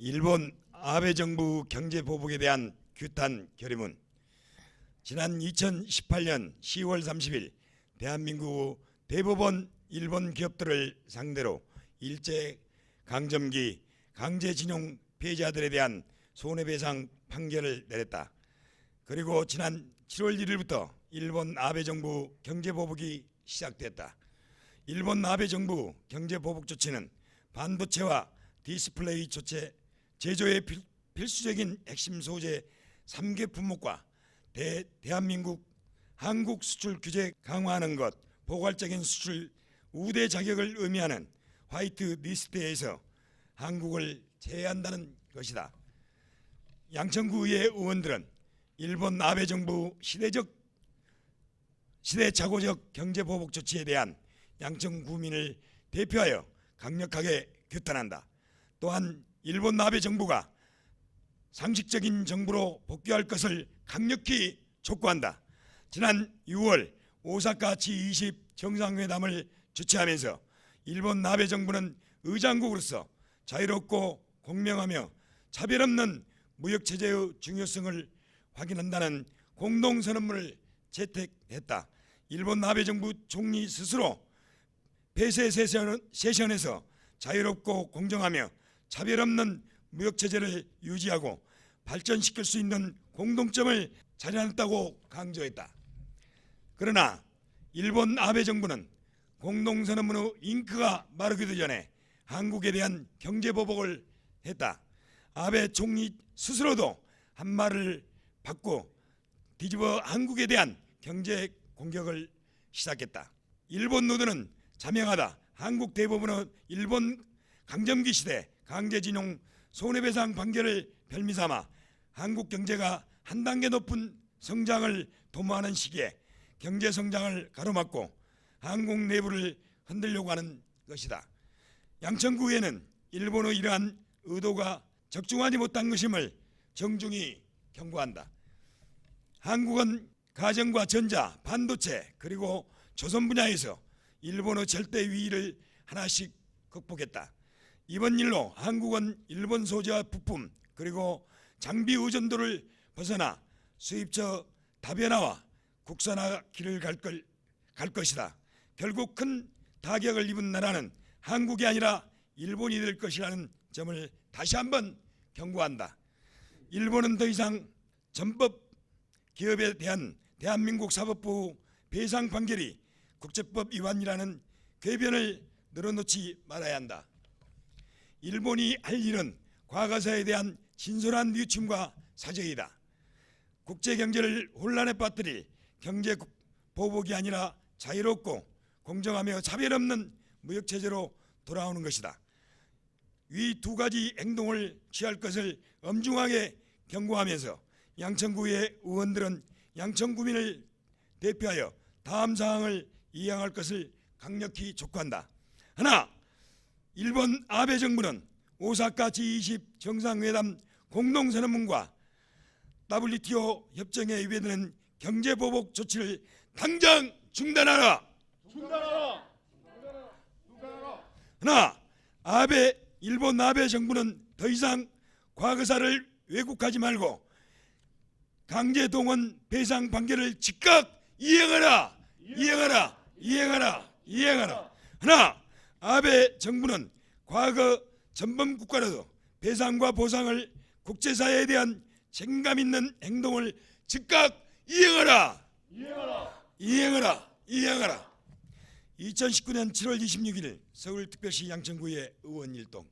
일본 아베 정부 경제 보복에 대한 규탄 결의문. 지난 2018년 10월 30일 대한민국 대법원 일본 기업들을 상대로 일제 강점기 강제징용 피해자들에 대한 손해배상 판결을 내렸다. 그리고 지난 7월 1일부터 일본 아베 정부 경제보복이 시작됐다. 일본 아베 정부 경제보복 조치는 반도체와 디스플레이 조체 제조의 필수적인 핵심 소재 3개 품목과 대한민국 한국 수출 규제 강화하는 것, 포괄적인 수출 우대 자격을 의미하는 화이트 리스트에서 한국을 제외한다는 것이다. 양천구의 의원들은 일본 아베 정부 시대착오적 경제보복 조치에 대한 양천구민을 대표하여 강력하게 규탄한다. 또한 일본 아베 정부가 상식적인 정부로 복귀할 것을 강력히 촉구한다. 지난 6월 오사카 G20 정상회담을 주최하면서 일본 아베 정부는 의장국으로서 자유롭고 공명하며 차별 없는 무역체제의 중요성을 확인한다는 공동선언문을 채택했다. 일본 아베 정부 총리 스스로 폐쇄 세션에서 자유롭고 공정하며 차별 없는 무역체제를 유지하고 발전시킬 수 있는 공동점을 자리했다고 강조했다. 그러나 일본 아베 정부는 공동선언문의 잉크가 마르기도 전에 한국에 대한 경제보복을 했다. 아베 총리 스스로도 한 말을 받고 뒤집어 한국에 대한 경제 공격을 시작했다. 일본 노조는 자명하다. 한국 대법원은 일본 강점기 시대 강제징용 손해배상 판결을 별미삼아 한국 경제가 한 단계 높은 성장을 도모하는 시기에 경제 성장을 가로막고 한국 내부를 흔들려고 하는 것이다. 양천구에는 일본의 이러한 의도가 적중하지 못한 것임을 정중히 경고한다. 한국은 가정과 전자, 반도체 그리고 조선 분야에서 일본의 절대 위기를 하나씩 극복했다. 이번 일로 한국은 일본 소재와 부품 그리고 장비 의존도를 벗어나 수입처 다변화와 국산화 길을 갈 것이다. 결국 큰 타격을 입은 나라는 한국이 아니라 일본이 될 것이라는 점을 다시 한번 경고한다. 일본은 더 이상 전법 기업에 대한 대한민국 사법부 배상 판결이 국제법 위반이라는 궤변을 늘어놓지 말아야 한다. 일본이 할 일은 과거사에 대한 진솔한 뉘우침과 사죄이다. 국제경제를 혼란에 빠뜨릴 경제보복이 아니라 자유롭고 공정하며 차별 없는 무역체제로 돌아오는 것이다. 위 두 가지 행동을 취할 것을 엄중하게 경고하면서 양천구의 의원들은 양천구민을 대표하여 다음 사항을 이행할 것을 강력히 촉구한다. 하나, 일본 아베 정부는 오사카 G20 정상회담 공동선언문과 WTO 협정에 위배되는 경제보복 조치를 당장 중단하라. 하나, 일본 아베 정부는 더 이상 과거사를 왜곡하지 말고 강제동원 배상 판결을 즉각 이행하라. 하나, 아베 정부는 과거 전범 국가로도 배상과 보상을 국제사회에 대한 책임감 있는 행동을 즉각 이행하라. 2019년 7월 26일 서울특별시 양천구의 의원 일동.